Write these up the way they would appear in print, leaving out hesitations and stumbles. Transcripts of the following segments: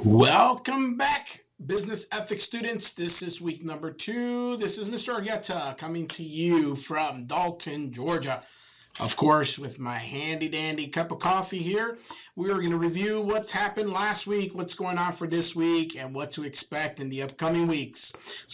Welcome back, business ethics students. This is week number 2. This is Mr. Argueta coming to you from Dalton, Georgia. Of course, with my handy dandy cup of coffee here, we are going to review what's happened last week, what's going on for this week, and what to expect in the upcoming weeks.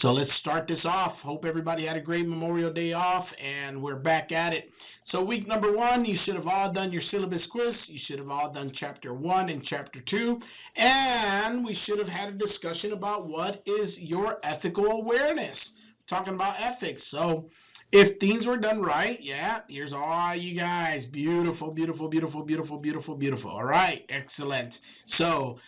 So let's start this off. Hope everybody had a great Memorial Day off, and we're back at it. So week number 1, you should have all done your syllabus quiz. You should have all done chapter 1 and chapter 2. And we should have had a discussion about what is your ethical awareness. Talking about ethics. So if things were done right, here's all you guys. Beautiful, beautiful, beautiful, beautiful, beautiful, beautiful. All right, excellent. So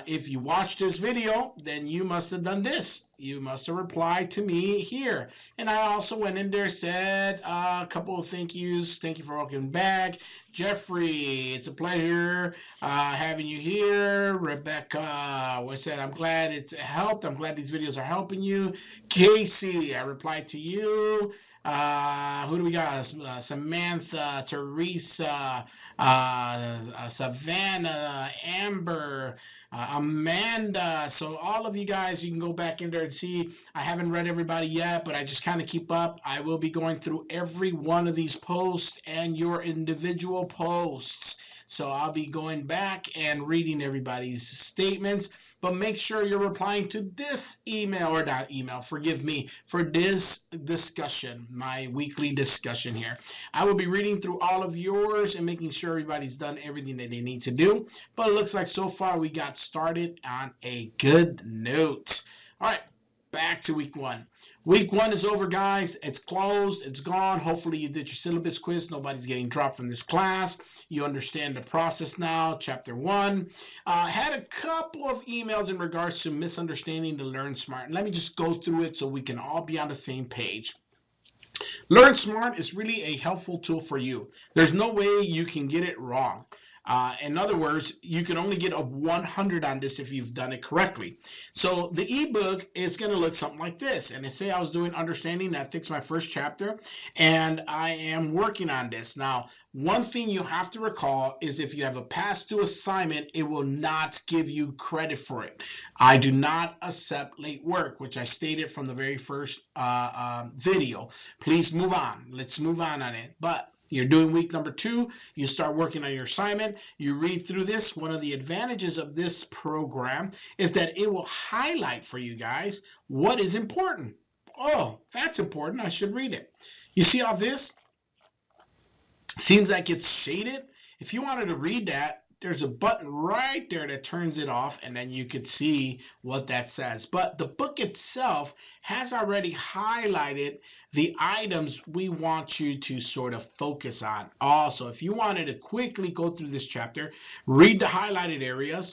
if you watched this video, then you must have done this. You must have replied to me here. And I also went in there, said a couple of thank yous. Thank you for welcoming back. Jeffrey, it's a pleasure having you here. Rebecca, what's that? I'm glad it's helped. I'm glad these videos are helping you. Casey, I replied to you. Who do we got? Samantha, Teresa, Savannah, Amber, Amanda. So all of you guys, you can go back in there and see. I haven't read everybody yet, but I just kind of keep up. I will be going through every one of these posts and your individual posts. So I'll be going back and reading everybody's statements. But make sure you're replying to this email, or not email, forgive me, for this discussion, my weekly discussion here. I will be reading through all of yours and making sure everybody's done everything that they need to do. But it looks like so far we got started on a good note. All right, back to week 1. Week 1 is over, guys. It's closed. It's gone. Hopefully you did your syllabus quiz. Nobody's getting dropped from this class. You understand the process now. Chapter 1. Had a couple of emails in regards to misunderstanding the Learn Smart. Let me just go through it so we can all be on the same page. Learn Smart is really a helpful tool for you. There's no way you can get it wrong. In other words, you can only get a 100 on this if you've done it correctly. So the ebook is going to look something like this. And say I was doing Understanding Ethics, my first chapter, and I am working on this. Now, one thing you have to recall is if you have a pass to assignment, it will not give you credit for it. I do not accept late work, which I stated from the very first video. Please move on. Let's move on it. But you're doing week number 2. You start working on your assignment. You read through this. One of the advantages of this program is that it will highlight for you guys what is important. Oh, that's important. I should read it. You see all this? Seems like it's shaded. If you wanted to read that, there's a button right there that turns it off, and then you could see what that says. But the book itself has already highlighted the items we want you to sort of focus on. Also, if you wanted to quickly go through this chapter, read the highlighted areas,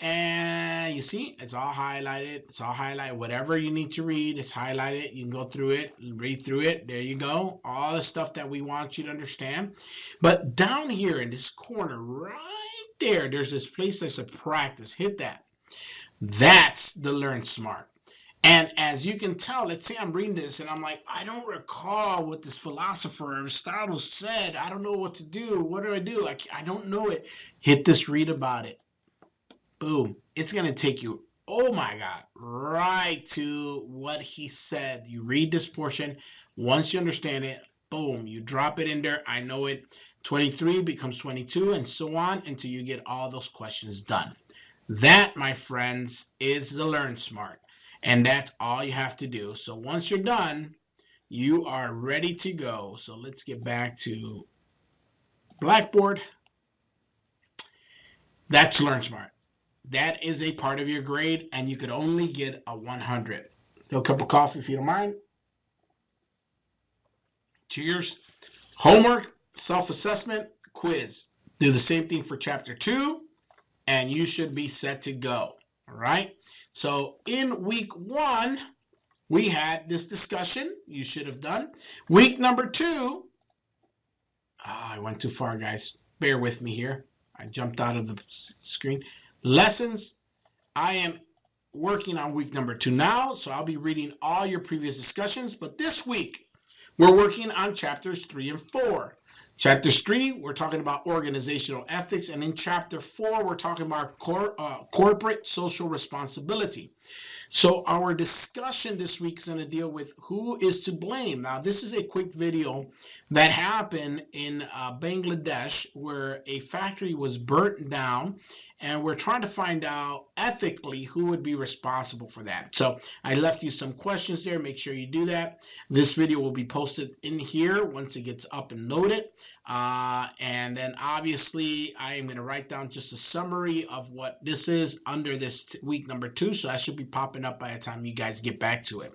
and you see, it's all highlighted. It's all highlighted. Whatever you need to read, it's highlighted. You can go through it, read through it. There you go. All the stuff that we want you to understand. But down here in this corner, right there, there's this place that's a practice. Hit that. That's the Learn Smart. And as you can tell, let's say I'm reading this and I'm like, I don't recall what this philosopher Aristotle said. I don't know what to do. What do I do? I don't know it. Hit this read about it. Boom. It's going to take you, oh my God, right to what he said. You read this portion. Once you understand it, boom, you drop it in there. I know it. 23 becomes 22 and so on until you get all those questions done. That, my friends, is the Learn Smart. And that's all you have to do. So once you're done, you are ready to go. So let's get back to Blackboard. That's Learn Smart. That is a part of your grade, and you could only get a 100. So a cup of coffee if you don't mind. Cheers. Homework, self-assessment, quiz. Do the same thing for chapter 2, and you should be set to go. All right? So in week 1, we had this discussion you should have done. Week number 2, I went too far, guys. Bear with me here. I jumped out of the screen. Lessons. I am working on week number 2 now, so I'll be reading all your previous discussions. But this week, we're working on chapters 3 and 4. Chapter 3, we're talking about organizational ethics. And in Chapter 4, we're talking about corporate social responsibility. So our discussion this week is going to deal with who is to blame. Now, this is a quick video that happened in Bangladesh where a factory was burnt down, and we're trying to find out ethically who would be responsible for that. So I left you some questions there. Make sure you do that. This video will be posted in here once it gets up and loaded. And then obviously I am going to write down just a summary of what this is under this week number 2. So that should be popping up by the time you guys get back to it.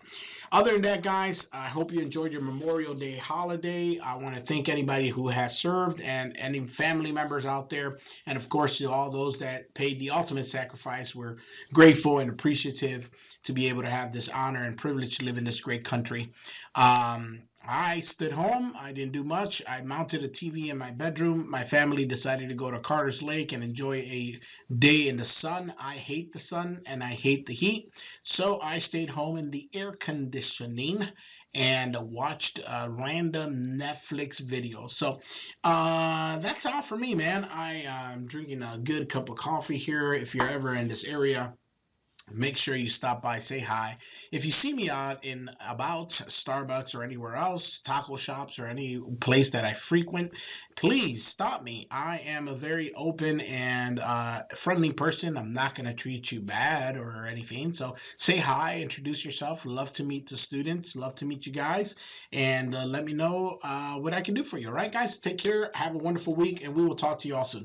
Other than that, guys, I hope you enjoyed your Memorial Day holiday. I want to thank anybody who has served and any family members out there. And, of course, to all those that paid the ultimate sacrifice. We're grateful and appreciative to be able to have this honor and privilege to live in this great country. I stood home. I didn't do much. I mounted a TV in my bedroom. My family decided to go to Carter's Lake and enjoy a day in the sun. I hate the sun and I hate the heat, so I stayed home in the air conditioning and watched a random Netflix video. So that's all for me, man. I'm drinking a good cup of coffee here. If you're ever in this area, make sure you stop by, say hi. If you see me out in about Starbucks or anywhere else, taco shops or any place that I frequent, please stop me. I am a very open and friendly person. I'm not going to treat you bad or anything. So say hi, introduce yourself. Love to meet the students. Love to meet you guys. And let me know what I can do for you. All right, guys? Take care. Have a wonderful week, and we will talk to you all soon.